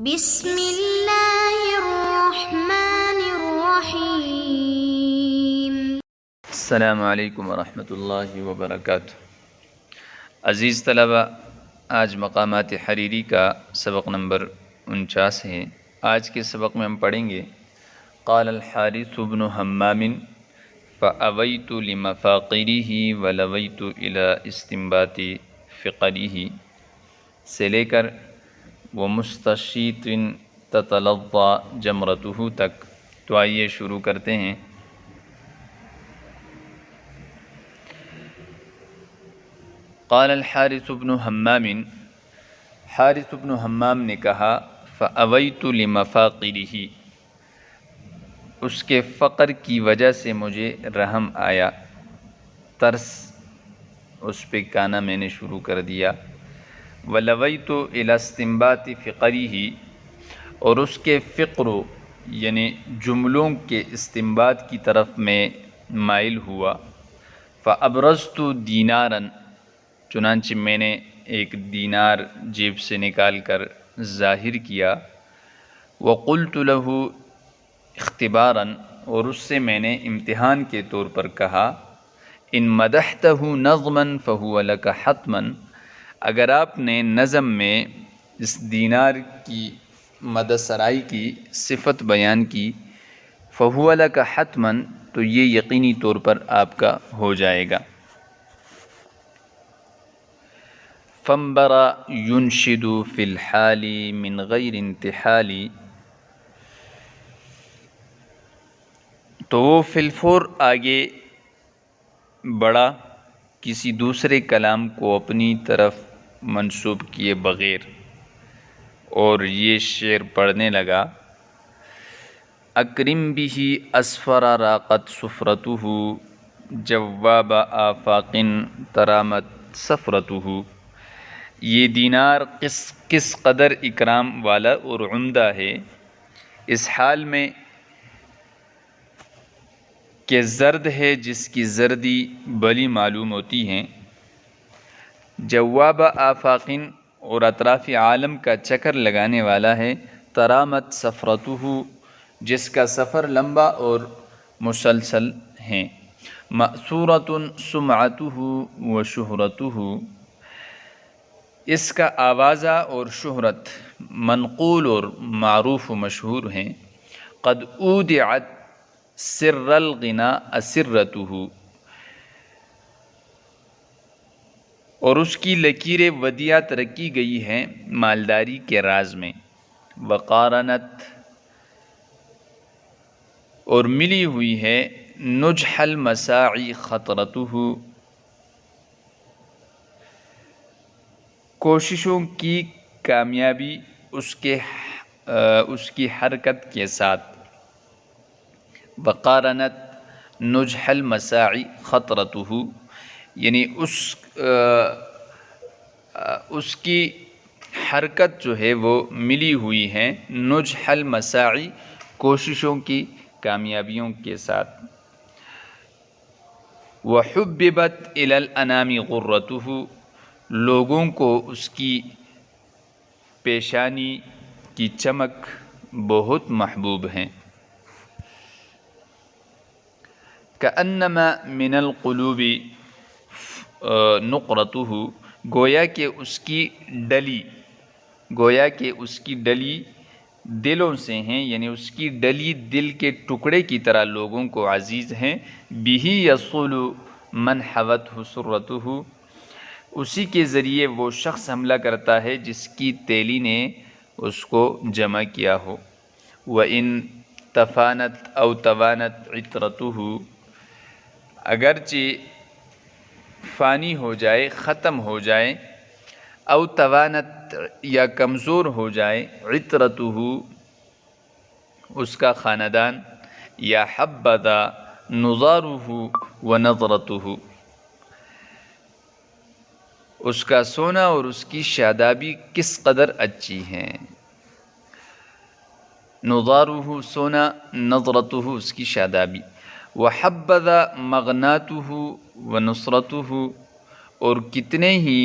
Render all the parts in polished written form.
بسم اللہ الرحمن الرحیم۔ السلام علیکم ورحمۃ اللہ وبرکاتہ۔ عزیز طلبہ، آج مقامات حریری کا سبق نمبر 49 ہے۔ آج کے سبق میں ہم پڑھیں گے قال الحارث بن حمام فأویت لمفاقرہ ولویت الی استنباط فقرہ سے لے کر ومستشیط تتلظى جمرتہ تک۔ تو آئیے شروع کرتے ہیں۔ قال الحارث بن حمام، حارث بن حمام نے کہا فأویت لمفاقرہ، اس کے فقر کی وجہ سے مجھے رحم آیا، ترس اس پہ کانا میں نے شروع کر دیا۔ ولویت الی استنباط فقرہ، اور اس کے فقر یعنی جملوں کے استنباط کی طرف میں مائل ہوا۔ فابرزت دینارا، چنانچہ میں نے ایک دینار جیب سے نکال کر ظاہر کیا۔ وقلت له اختبارا، اور اس سے میں نے امتحان کے طور پر کہا ان مدحته نظما فهو لك حتما، اگر آپ نے نظم میں اس دینار کی مدح سرائی کی صفت بیان کی فهو لك حتما، تو یہ یقینی طور پر آپ کا ہو جائے گا۔ فانبر ينشد في الحال من غیر انتحال، تو وہ فی الفور آگے بڑھا کسی دوسرے کلام کو اپنی طرف منسوب کیے بغیر، اور یہ شعر پڑھنے لگا اکرم به اسفر راقت سفرته جواب آفاق ترامت سفرته، یہ دینار کس قدر اکرام والا اور عمدہ ہے، اس حال میں کہ زرد ہے جس کی زردی بلی معلوم ہوتی ہیں، جواب آفاقن، اور اطراف عالم کا چکر لگانے والا ہے، ترامت سفرتہ، جس کا سفر لمبا اور مسلسل ہے، مأثورۃ سمعتہ و شہرتہ، اس کا آوازہ اور شہرت منقول اور معروف و مشہور ہیں، قد اودعت سر الغنا اسرتہ، اور اس کی لکیر ودیعت رکھی گئی ہیں مالداری کے راز میں، وقارنت، اور ملی ہوئی ہے نجح المساعی خطرتہ، کوششوں کی کامیابی اس کی حرکت کے ساتھ، وقارنت نجح المساعی خطرتہ، یعنی اس کی حرکت جو ہے وہ ملی ہوئی ہے نجح المساعی، کوششوں کی کامیابیوں کے ساتھ، وحببت الی الانام غرتہ، لوگوں کو اس کی پیشانی کی چمک بہت محبوب ہیں، کأنما من القلوب نقرتہ، گویا کہ اس کی ڈلی دلوں سے ہیں، یعنی اس کی ڈلی دل کے ٹکڑے کی طرح لوگوں کو عزیز ہیں، بہ یصول من حوتہ سرتہ، اسی کے ذریعے وہ شخص حملہ کرتا ہے جس کی تیلی نے اس کو جمع کیا ہو، وَإِن تفانت او توانت عطرتہ، اگرچہ فانی ہو جائے، ختم ہو جائے، او توانت یا کمزور ہو جائے، عطرتہ اس کا خاندان، یا حبذا نظارہ و نظرتہ، اس کا سونا اور اس کی شادابی کس قدر اچھی ہیں، نظارہ سونا، نظرتہ اس کی شادابی، وحبذا مغناتہ و نصرتہ، اور کتنے ہی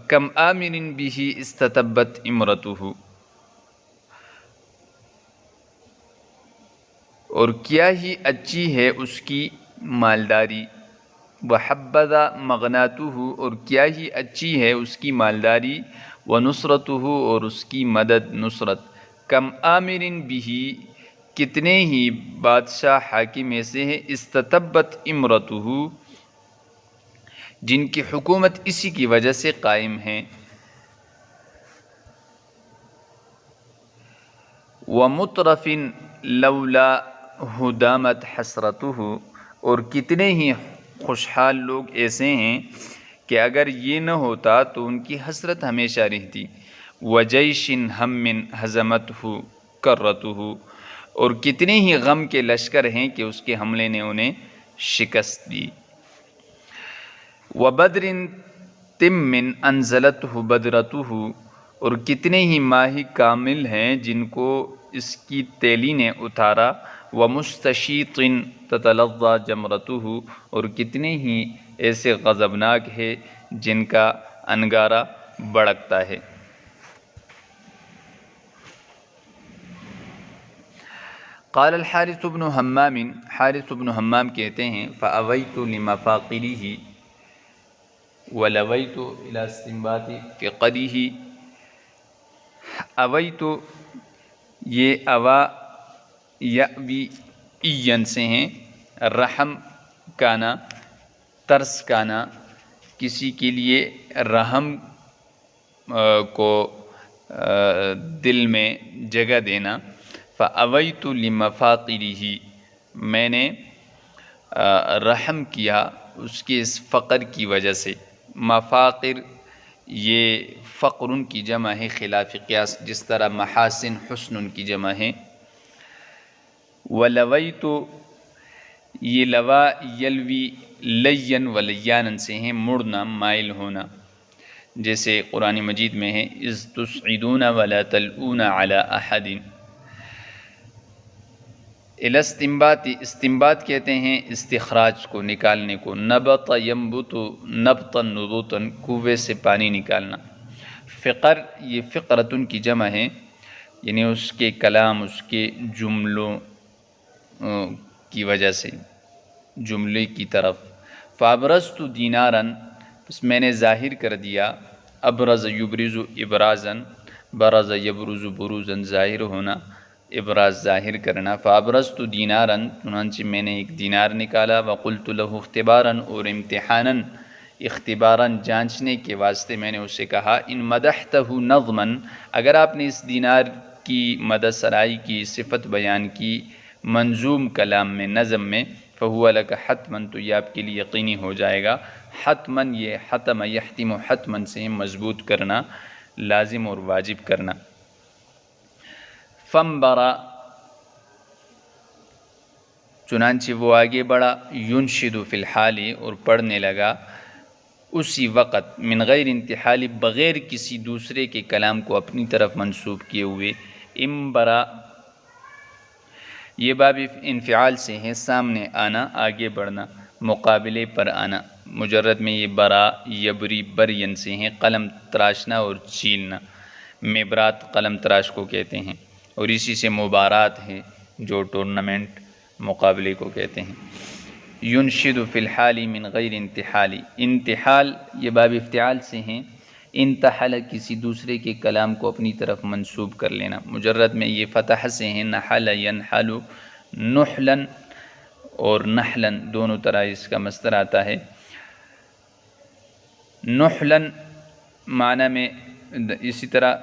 کم آمن بھی استتبت امرتہ، اور کیا ہی اچھی ہے اس کی مالداری، وحبذا مغناتہ، اور کیا ہی اچھی ہے اس کی مالداری، ونصرتہ، اور اس کی مدد نصرت، کم آمر بھی، کتنے ہی بادشاہ حاکم ایسے ہیں، استتبت امرتہ، جن کی حکومت اسی کی وجہ سے قائم ہے، ومطرف لولا ہدامت حسرتہ، اور کتنے ہی خوشحال لوگ ایسے ہیں کہ اگر یہ نہ ہوتا تو ان کی حسرت ہمیشہ رہتی، وجیش ہم ہزمتہ کرتہ، اور کتنے ہی غم کے لشکر ہیں کہ اس کے حملے نے انہیں شکست دی، وبدر تم انزلتہ بدرتہ، اور کتنے ہی ماہ کامل ہیں جن کو اس کی تیلی نے اتارا، ومستشیط تتلظى جمرتہ، اور کتنے ہی ایسے غضبناک ہے جن کا انگارہ بڑکتا ہے۔ قال الحارث بن حمام، حارث بن حمام کہتے ہیں، فأویت لمفاقره ولویت الى استنباط فقره، اویت یہ اوا یأوی این سے ہیں، رحم کانا، ترس کانا، کسی کے لیے رحم کو دل میں جگہ دینا، فأویت لمفاقره، میں نے رحم کیا اس کے اس فقر کی وجہ سے، مفاقر یہ فقر ان کی جمع ہے خلاف قیاس، جس طرح محاسن حسن ان کی جمع ہے، ولویت یہ لوا یلوی لین ولیانا سے ہیں، مڑنا مائل ہونا، جیسے قرآن مجید میں ہے اذ تسعدون ولا تلؤون علی احد۔ الاستنباط، استنباط کہتے ہیں استخراج کو، نکالنے کو، نبط ینبت نبتا نبوتا، کنویں سے پانی نکالنا، فقر یہ فقرتن کی جمع ہے، یعنی اس کے کلام، اس کے جملوں کی وجہ سے، جملے کی طرف، فابرزت دینارا، بس میں نے ظاہر کر دیا، ابرز یبرز ابرازا، برز یبرز بروزا ظاہر ہونا، ابراز ظاہر کرنا، فابرزت دینارا، چنانچہ میں نے ایک دینار نکالا، وقلت له اختبارا، اور امتحانا، اختبارا جانچنے کے واسطے میں نے اسے کہا، ان مدحتہ نظما، اگر آپ نے اس دینار کی مدح سرائی کی، صفت بیان کی منظوم کلام میں، نظم میں، فہو لک حتما، تو یہ آپ کے لیے یقینی ہو جائے گا، حتما یہ حتم یحتم حتما سے مضبوط کرنا، لازم اور واجب کرنا، فانبرا، چنانچہ وہ آگے بڑھا، ینشد فی الحال، اور پڑھنے لگا اسی وقت، من غیر انتحال، بغیر کسی دوسرے کے کلام کو اپنی طرف منسوب کیے ہوئے، امبرا یہ باب انفعال سے ہے، سامنے آنا، آگے بڑھنا، مقابلے پر آنا، مجرد میں یہ برا یبری برین سے ہیں، قلم تراشنا اور چھیلنا، مبرات قلم تراش کو کہتے ہیں، اور اسی سے مبارات ہے جو ٹورنامنٹ مقابلے کو کہتے ہیں، ینشد فی الحال من غیر انتحال، انتحال یہ باب افتعال سے ہیں، انتحل کسی دوسرے کے کلام کو اپنی طرف منسوب کر لینا، مجرد میں یہ فتح سے ہیں، نحل ینحل، نحلا اور نحلا دونوں طرح اس کا مصدر آتا ہے، نحلا معنی میں اسی طرح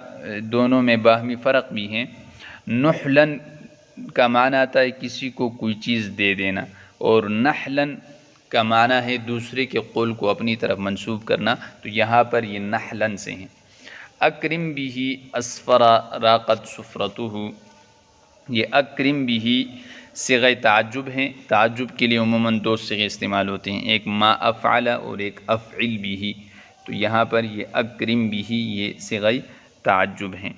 دونوں میں باہمی فرق بھی ہیں، نحلا کا معنی آتا ہے کسی کو کوئی چیز دے دینا، اور نحلا کا معنی ہے دوسرے کے قول کو اپنی طرف منسوب کرنا، تو یہاں پر یہ نحلا سے ہیں، اکرم بھی اسفر راقت سفرتہ، یہ اکرم بھی صیغہ تعجب ہیں، تعجب کے لیے عموماً دو صیغے استعمال ہوتے ہیں، ایک ما افعل اور ایک افعل بھی، تو یہاں پر یہ اکرم بھی یہ صیغہ تعجب ہیں،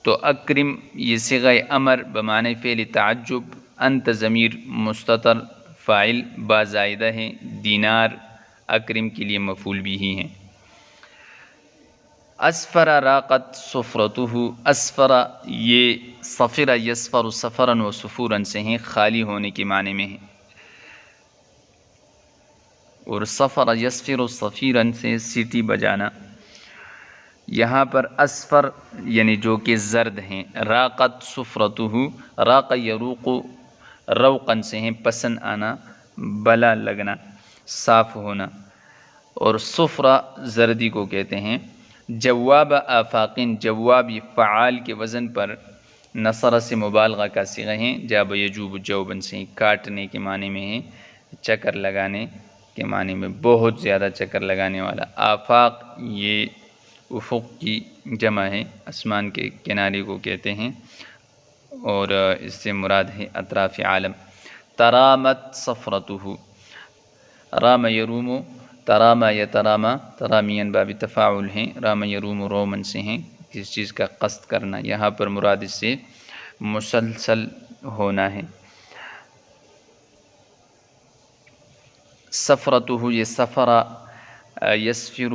تو اکرم یہ صیغہ امر بمعنی فعل تعجب، انت ضمیر مستتر فاعل با زائدہ ہے، دینار اکرم کے لیے مفعول بھی ہیں، اسفر راقت صفرتہ، اسفر یہ صفر یسفر سفرن و سفورن سے ہیں، خالی ہونے کے معنی میں ہے، اور صفر یسفر صفیرن سے سیٹی بجانا۔ یہاں پر اسفر یعنی جو کہ زرد ہیں، راقت صفرتہ، راق یروق روقن سے ہیں پسند آنا، بلا لگنا، صاف ہونا، اور صفرہ زردی کو کہتے ہیں۔ جواب آفاقن، جواب یہ فعال کے وزن پر نصر سے مبالغہ کا صیغہ ہیں، جاب یجوب جوبن سے کاٹنے کے معنی میں ہیں، چکر لگانے کے معنی میں، بہت زیادہ چکر لگانے والا۔ آفاق یہ افق کی جمع ہے، آسمان کے کنارے کو کہتے ہیں، اور اس سے مراد ہے اطراف عالم۔ ترامت صفرتہ، رام یروم، تراما یا تراما، ترامین باب تفاعل ہیں، رام یروم رومن سے ہیں، کس چیز کا قصد کرنا، یہاں پر مراد اس سے مسلسل ہونا ہے۔ سفرتہ یہ سفرہ یسفر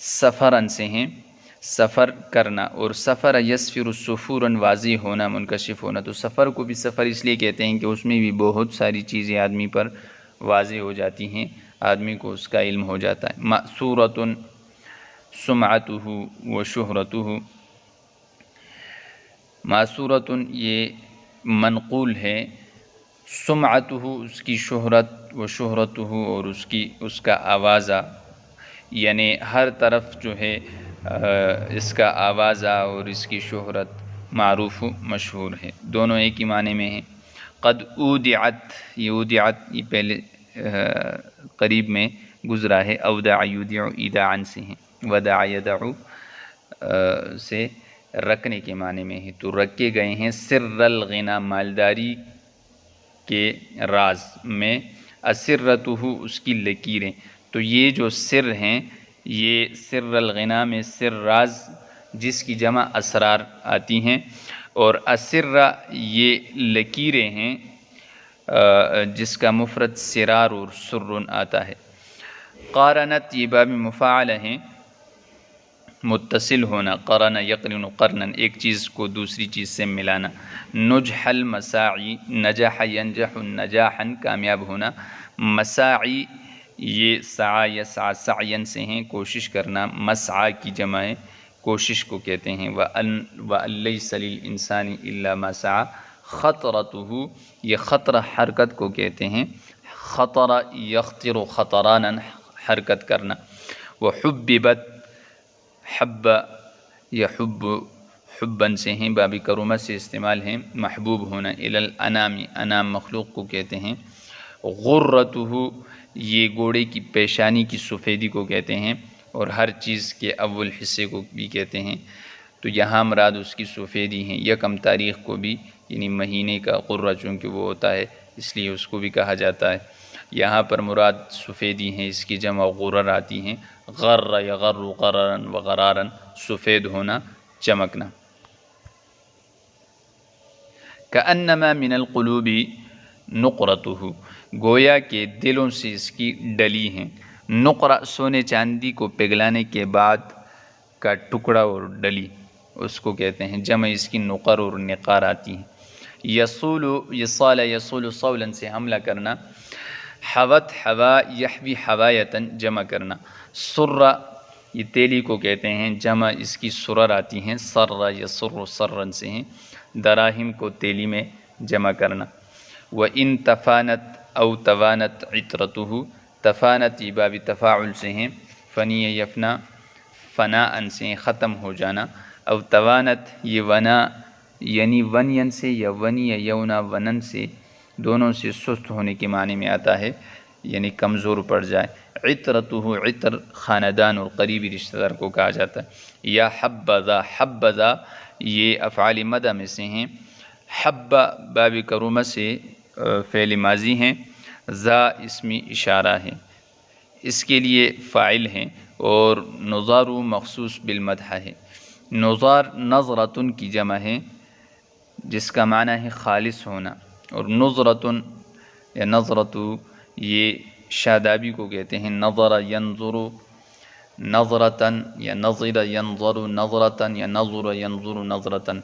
سفرن سے ہیں، سفر کرنا، اور سفر یسفر سفورن واضح ہونا، منکشف ہونا۔ تو سفر کو بھی سفر اس لیے کہتے ہیں کہ اس میں بھی بہت ساری چیزیں آدمی پر واضح ہو جاتی ہیں، آدمی کو اس کا علم ہو جاتا ہے۔ مأثورۃ سمعتہ و شہرتہ، مأثورۃ یہ منقول ہے، سمعتہ اس کی شہرت، و شہرتہ اور اس کا آوازہ، یعنی ہر طرف جو ہے اس کا آوازہ اور اس کی شہرت معروف و مشہور ہے، دونوں ایک ہی معنی میں ہیں۔ قد اودعت، یہ اودعت یہ پہلے قریب میں گزرا ہے، اودع یودع ایداعن سے ہیں، ودع یدع سے رکھنے کے معنی میں ہے، تو رکھے گئے ہیں۔ سر الغنا مالداری کے راز میں، اسرتہ اس کی لکیریں، تو یہ جو سر ہیں یہ سر الغنا میں سر راز جس کی جمع اسرار آتی ہیں، اور اسرہ یہ لکیریں ہیں جس کا مفرد سرار اور سرن آتا ہے۔ قارنت یہ باب مفاعل ہیں، متصل ہونا، قرن یقرن قرنن، ایک چیز کو دوسری چیز سے ملانا۔ نجح المساعی، نجح ینجح نجاحا کامیاب ہونا، مساعی یہ سعی یسعی سعین سے ہیں کوشش کرنا، مسعی کی جمع ہے، کوشش کو کہتے ہیں۔ وَأَن لَيْسَ لِلْإِنسَانِ إِلَّا مَا سَعَى، خطرتہ یہ خطر حرکت کو کہتے ہیں، خطر یخطر خطرانا حرکت کرنا۔ وحببت حب یحب حبن سے ہیں، باب کرمت سے استعمال ہیں، محبوب ہونا۔ الی الانام، انام مخلوق کو کہتے ہیں۔ غرتہ یہ گھوڑے کی پیشانی کی سفیدی کو کہتے ہیں، اور ہر چیز کے اول حصے کو بھی کہتے ہیں، تو یہاں مراد اس کی سفیدی ہیں۔ یکم تاریخ کو بھی یعنی مہینے کا غرہ چونکہ وہ ہوتا ہے اس لیے اس کو بھی کہا جاتا ہے، یہاں پر مراد سفیدی ہیں، اس کی جمع غرر آتی ہیں، غر یغر غررن وغرارن، سفید ہونا، چمکنا۔ کأنما من القلوب نقرتہ گویا کہ دلوں سے اس کی ڈلی ہیں، نقرہ سونے چاندی کو پگھلانے کے بعد کا ٹکڑا اور ڈلی اس کو کہتے ہیں، جمع اس کی نقر اور نقار آتی ہیں۔ یصول یصال یصول صولا سے حملہ کرنا، حوت حوا یحوی حوایتن جمع کرنا۔ سرہ یہ تیلی کو کہتے ہیں، جمع اس کی سرر آتی ہیں، سر یسر سرن سے ہیں، دراہم کو تیلی میں جمع کرنا۔ وَإِن تفانت او توانت عطرتہ، تفانت یہ باب تفاعل سے ہیں، فنی یفنا فناء سے ختم ہو جانا، او توانت یہ ونا یعنی ونین سے یا ونی یونا ونن سے، دونوں سے سست ہونے کے معنی میں آتا ہے، یعنی کمزور پڑ جائے۔ عطرتہ عطر خاندان اور قریبی رشتہ دار کو کہا جاتا ہے۔ یا حبذا، حبذا یہ افعال مدح میں سے ہیں، حب باب کرومہ سے فعل ماضی ہیں، ذا اسمی اشارہ ہے، اس کے لیے فاعل ہیں، اور نظار مخصوص بالمدح ہے۔ نظار نظرتن کی جمع ہے جس کا معنی ہے خالص ہونا، اور نظرتن یا نظرتو یہ شادابی کو کہتے ہیں، نظر ینظر نظرتن یا نظر ینظر نظرتن یا نظر ینظر نظرتن،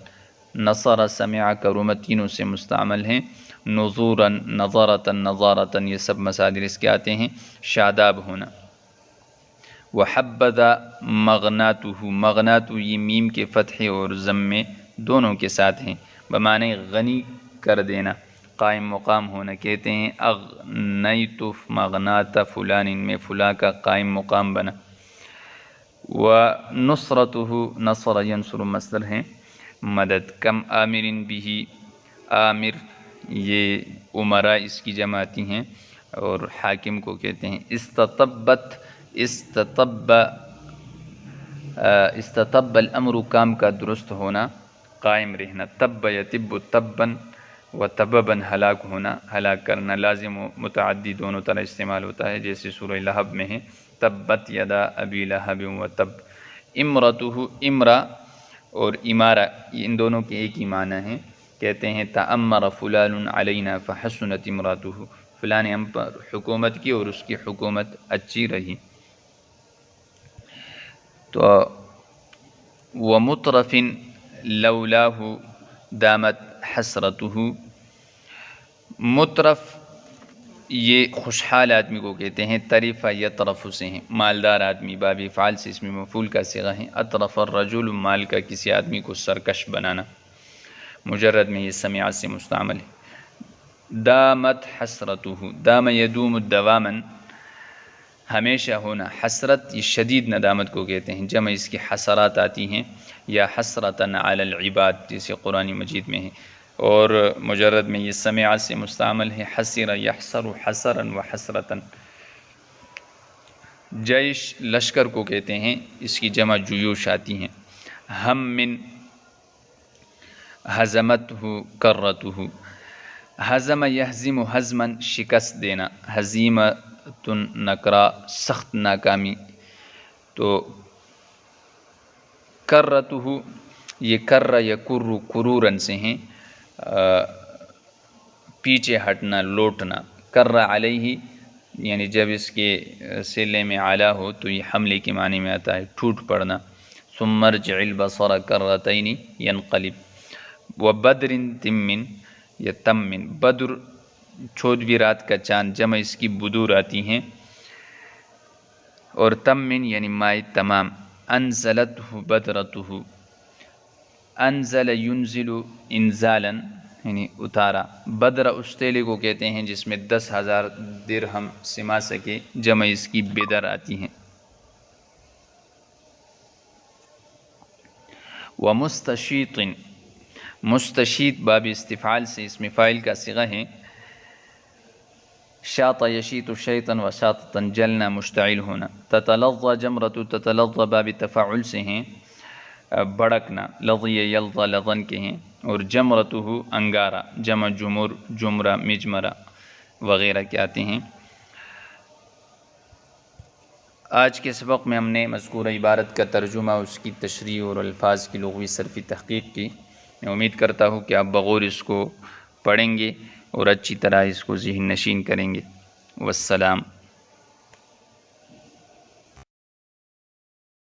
نصر سمع کرم تینوں سے مستعمل ہیں، نظوراً نظرتن نظارتن یہ سب مصادر اس کے آتے ہیں، شاداب ہونا۔ وحبذ مغناتہ، مغناتہ یہ میم کے فتح اور ضمے دونوں کے ساتھ ہیں، بمعنی غنی کر دینا، قائم مقام ہونا۔ کہتے ہیں اغنیت مغنات فلان، میں فلاں کا قائم مقام بنا۔ ونصرتہ، نصر ینصر مصدر ہیں، مدد۔ کم آمر بھی، آمر یہ عمراء اس کی جمع آتی ہیں اور حاکم کو کہتے ہیں۔ استطبت، استطب الامر کام کا درست ہونا، قائم رہنا۔ طب یطب طباً و طبباً ہلاک ہونا، ہلاک کرنا، لازم و متعدی دونوں طرح استعمال ہوتا ہے، جیسے سورہ لہب میں ہے تبت یدا ابی لہب و تب۔ امرتہ، امرا اور امارہ ان دونوں کے ایک ہی معنی ہیں، کہتے ہیں تأمر فلان علینا فحسنت امرتہ، فلاں نے ہم پر حکومت کی اور اس کی حکومت اچھی رہی۔ تو ومطرف لولاہ دامت حسرتہ، مطرف یہ خوشحال آدمی کو کہتے ہیں، طرف یطرف سے ہیں، مالدار آدمی، باب فعال سے اسم مفعول کا صیغہ ہے۔ اطرف الرجل، مال کا کسی آدمی کو سرکش بنانا، مجرد میں یہ سمع سے مستعمل ہے۔ دامت حسرتہ، دام یدوم دواما ہمیشہ ہونا، حسرت یہ شدید ندامت کو کہتے ہیں، جمع اس کی حسرات آتی ہیں، یا حسرتن علی العباد جیسے قرآن مجید میں ہے، اور مجرد میں یہ سمع سے مستعمل ہے، حسر یحسر حسرا و حسرتن۔ جیش لشکر کو کہتے ہیں، اس کی جمع جیوش آتی ہیں۔ ہم من ہزمتہ کرتہ، ہزم یہزم ہزما شکست دینا، ہزیمت نکرا سخت ناکامی۔ تو کرتہ یہ کر یکر کروراً سے ہیں، پیچھے ہٹنا لوٹنا۔ کر علیہ یعنی جب اس کے صلے میں اعلیٰ ہو تو یہ حملے کے معنی میں آتا ہے، ٹوٹ پڑنا۔ ثم ارجع البصر کرتین ینقلب۔ وبدر تمن یا تمن، بدر 14ویں رات کا چاند، جمع اس کی بدور آتی ہیں، اور تمن یعنی مائی تمام۔ انزلتہ بدرتہ، انزل ینزل انزالا یعنی اتارا۔ بدر اس تیلے کو کہتے ہیں جس میں 10,000 درہم سما سکے، جمع اس کی بدر آتی ہیں۔ ومستشیط، مستشیط باب استفعال سے اسم فاعل کا صیغہ ہے، شاط یشیط شیطا و شاطتا جلنا مشتعل ہونا۔ تتلظى جمرۃ، تتلظى باب تفاعل سے ہیں، بھڑکنا، لظی یلظى لظن کے ہیں، اور جمرتہ انگارہ، جمع جمر جمرہ مجمرہ وغیرہ کے آتے ہیں۔ آج کے سبق میں ہم نے مذکورہ عبارت کا ترجمہ، اس کی تشریح اور الفاظ کی لغوی صرفی تحقیق کی۔ میں امید کرتا ہوں کہ آپ بغور اس کو پڑھیں گے اور اچھی طرح اس کو ذہن نشین کریں گے۔ والسلام۔